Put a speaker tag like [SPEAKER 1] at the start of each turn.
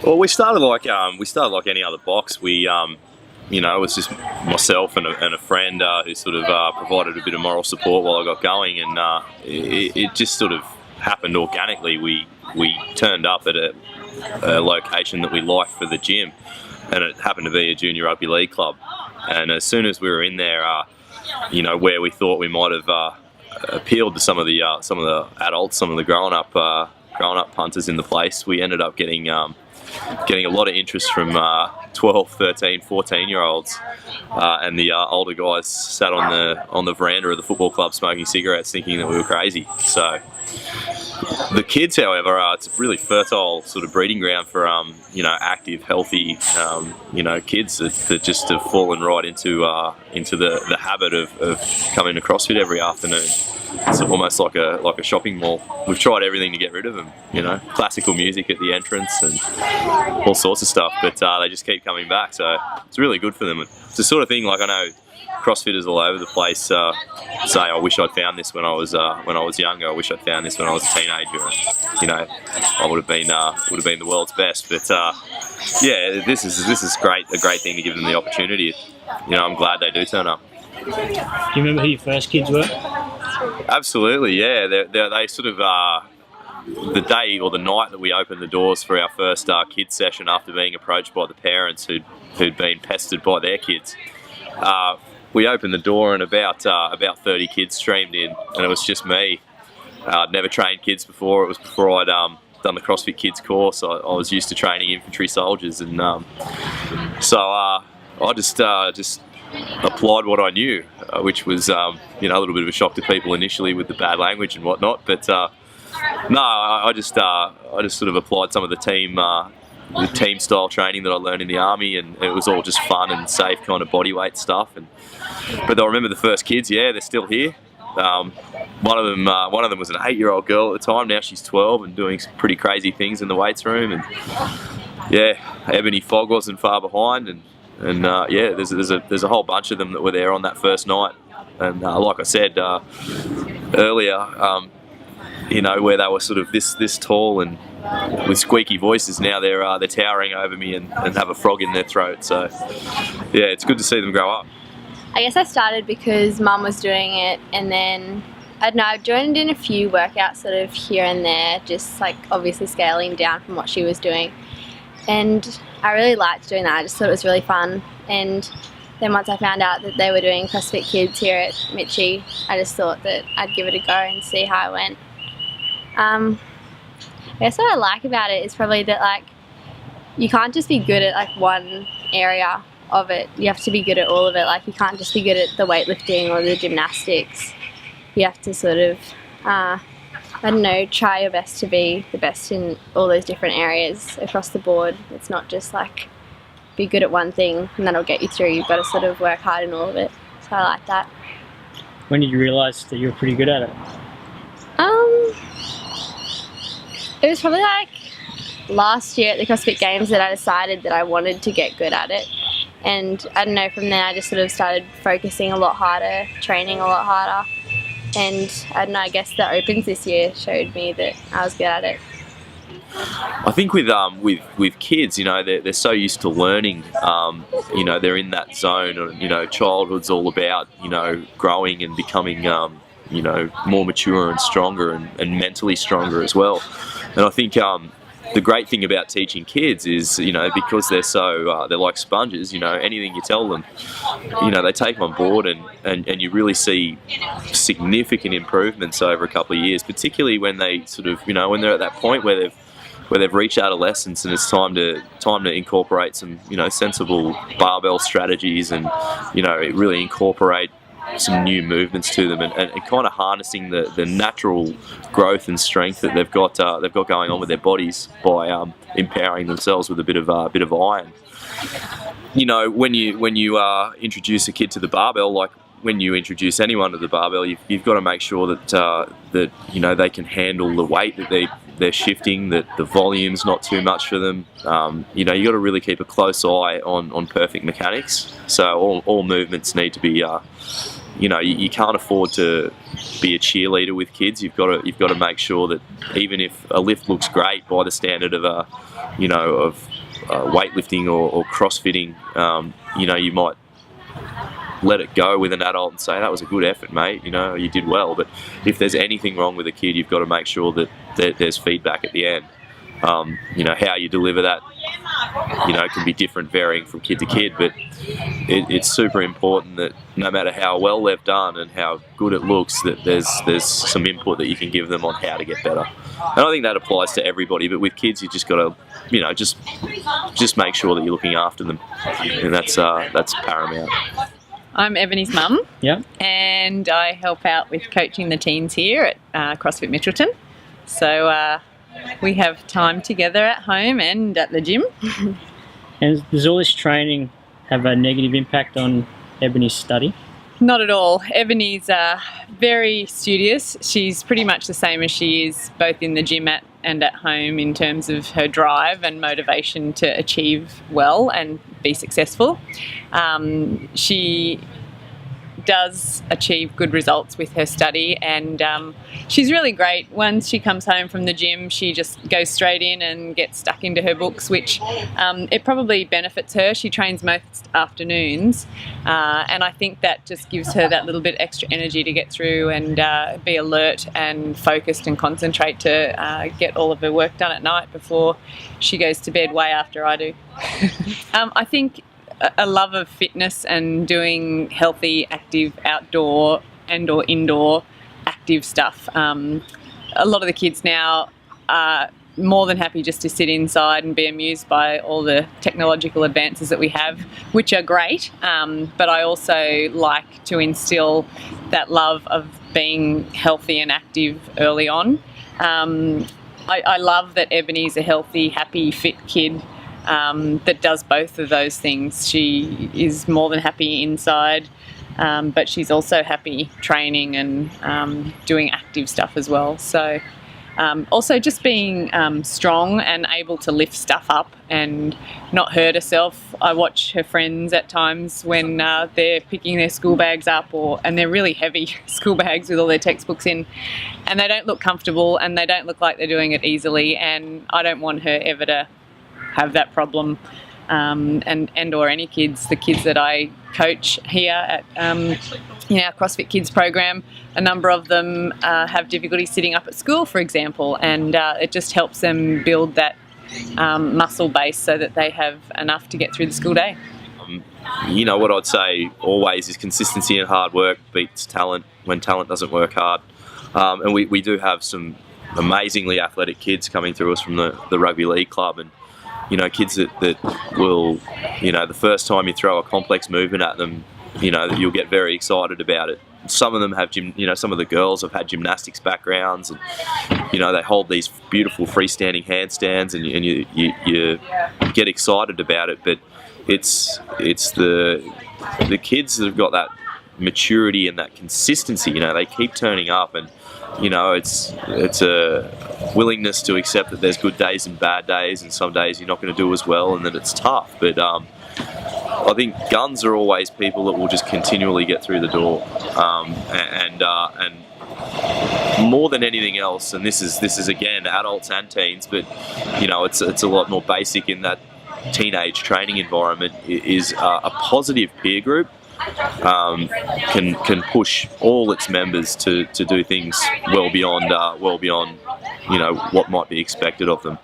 [SPEAKER 1] Well, we started like any other box. It was just myself and a friend who sort of provided a bit of moral support while I got going, and it just sort of happened organically. We turned up at a location that we liked for the gym, and it happened to be a junior rugby league club. And as soon as we were in there, where we thought we might have appealed to some of the adults, some of the grown up punters in the place, we ended up getting a lot of interest from 12, 13, 14-year-olds, and the older guys sat on the veranda of the football club smoking cigarettes, thinking that we were crazy. So the kids, however, it's a really fertile sort of breeding ground for active, healthy kids that just have fallen right into the habit of coming to CrossFit every afternoon. It's almost like a shopping mall. We've tried everything to get rid of them, classical music at the entrance and all sorts of stuff, but they just keep coming back. So it's really good for them. It's the sort of thing, like, I know CrossFitters all over the place say, "I wish I'd found this when I was younger. I wish I'd found this when I was a teenager." And, I would have been the world's best. But yeah, this is great. A great thing to give them the opportunity. I'm glad they do turn up.
[SPEAKER 2] Do you remember who your first kids were?
[SPEAKER 1] Absolutely, yeah. They sort of the day or the night that we opened the doors for our first kids session, after being approached by the parents who'd been pestered by their kids. We opened the door and about 30 kids streamed in, and it was just me. I'd never trained kids before. It was before I'd done the CrossFit Kids course. I was used to training infantry soldiers, and so I just applied what I knew, which was a little bit of a shock to people initially with the bad language and whatnot. But no, I just sort of applied some of the team style training that I learned in the army, and it was all just fun and safe kind of bodyweight stuff. But I remember the first kids. Yeah, they're still here. One of them was an 8-year-old girl at the time. Now she's 12 and doing some pretty crazy things in the weights room. And yeah, Ebony Fogg wasn't far behind. And yeah, there's a whole bunch of them that were there on that first night. And like I said earlier, where they were sort of this tall and with squeaky voices, now they're towering over me and have a frog in their throat. So yeah, it's good to see them grow up.
[SPEAKER 3] I guess I started because Mum was doing it, and then I don't know, I joined in a few workouts sort of here and there, just like obviously scaling down from what she was doing. And I really liked doing that. I just thought it was really fun. And then once I found out that they were doing CrossFit Kids here at Mitchie, I just thought that I'd give it a go and see how it went. I guess what I like about it is probably that, like, you can't just be good at like one area of it. You have to be good at all of it. Like, you can't just be good at the weightlifting or the gymnastics. You have to sort of try your best to be the best in all those different areas across the board. It's not just like be good at one thing and that'll get you through. You've got to sort of work hard in all of it. So I like that.
[SPEAKER 2] When did you realise that you were pretty good at it?
[SPEAKER 3] It was probably like last year at the CrossFit Games that I decided that I wanted to get good at it. And I don't know, from there I just sort of started focusing a lot harder, training a lot harder. And I don't know, I guess the Opens this year showed me that I was good at it.
[SPEAKER 1] I think with kids, they're so used to learning. They're in that zone. Childhood's all about growing and becoming more mature and stronger and mentally stronger as well. And I think the great thing about teaching kids is, because they're like sponges, anything you tell them, they take them on board, and you really see significant improvements over a couple of years, particularly when they sort of, when they're at that point where they've reached adolescence and it's time to incorporate some, sensible barbell strategies and, really incorporate some new movements to them and kind of harnessing the natural growth and strength that they've got going on with their bodies by empowering themselves with a bit of iron. When you introduce a kid to the barbell, like when you introduce anyone to the barbell, you've got to make sure that they can handle the weight that they're shifting, that the volume's not too much for them. You got to really keep a close eye on perfect mechanics. So all movements need to be you can't afford to be a cheerleader with kids. You've got to make sure that even if a lift looks great by the standard of weightlifting or crossfitting, you might let it go with an adult and say, that was a good effort, mate, you did well. But if there's anything wrong with a kid, you've got to make sure that there's feedback at the end. How you deliver that, can be different, varying from kid to kid, but it's super important that no matter how well they've done and how good it looks, that there's some input that you can give them on how to get better. And I think that applies to everybody, but with kids, you just got to, just make sure that you're looking after them, and that's paramount.
[SPEAKER 4] I'm Ebony's mum.
[SPEAKER 2] Yeah.
[SPEAKER 4] And I help out with coaching the teens here at CrossFit Mitchelton. So we have time together at home and at the gym.
[SPEAKER 2] And does all this training have a negative impact on Ebony's study?
[SPEAKER 4] Not at all. Ebony's very studious. She's pretty much the same as she is both in the gym and at home in terms of her drive and motivation to achieve well and be successful. She does achieve good results with her study, and she's really great. Once she comes home from the gym, she just goes straight in and gets stuck into her books, which it probably benefits her. She trains most afternoons, and I think that just gives her that little bit extra energy to get through and be alert and focused and concentrate to get all of her work done at night before she goes to bed way after I do. I think a love of fitness and doing healthy, active, outdoor and or indoor active stuff. A lot of the kids now are more than happy just to sit inside and be amused by all the technological advances that we have, which are great, but I also like to instill that love of being healthy and active early on. I love that Ebony's a healthy, happy, fit kid that does both of those things. She is more than happy inside, but she's also happy training and doing active stuff as well. So also just being strong and able to lift stuff up and not hurt herself. I watch her friends at times when they're picking their school bags up, and they're really heavy school bags with all their textbooks in, and they don't look comfortable and they don't look like they're doing it easily, and I don't want her ever to have that problem, and or any kids. The kids that I coach here at our CrossFit Kids program, a number of them have difficulty sitting up at school, for example, and it just helps them build that muscle base so that they have enough to get through the school day.
[SPEAKER 1] What I'd say always is consistency and hard work beats talent when talent doesn't work hard, and we do have some amazingly athletic kids coming through us from the rugby league club, and kids that will, the first time you throw a complex movement at them, you'll get very excited about it. Some of them have some of the girls have had gymnastics backgrounds, and they hold these beautiful freestanding handstands, and you get excited about it. But it's the kids that have got that maturity and that consistency. They keep turning up, and it's a willingness to accept that there's good days and bad days, and some days you're not going to do as well, and that it's tough. But I think guns are always people that will just continually get through the door, and more than anything else. And this is again adults and teens, but it's a lot more basic in that teenage training environment. Is a positive peer group. Can push all its members to do things well beyond what might be expected of them.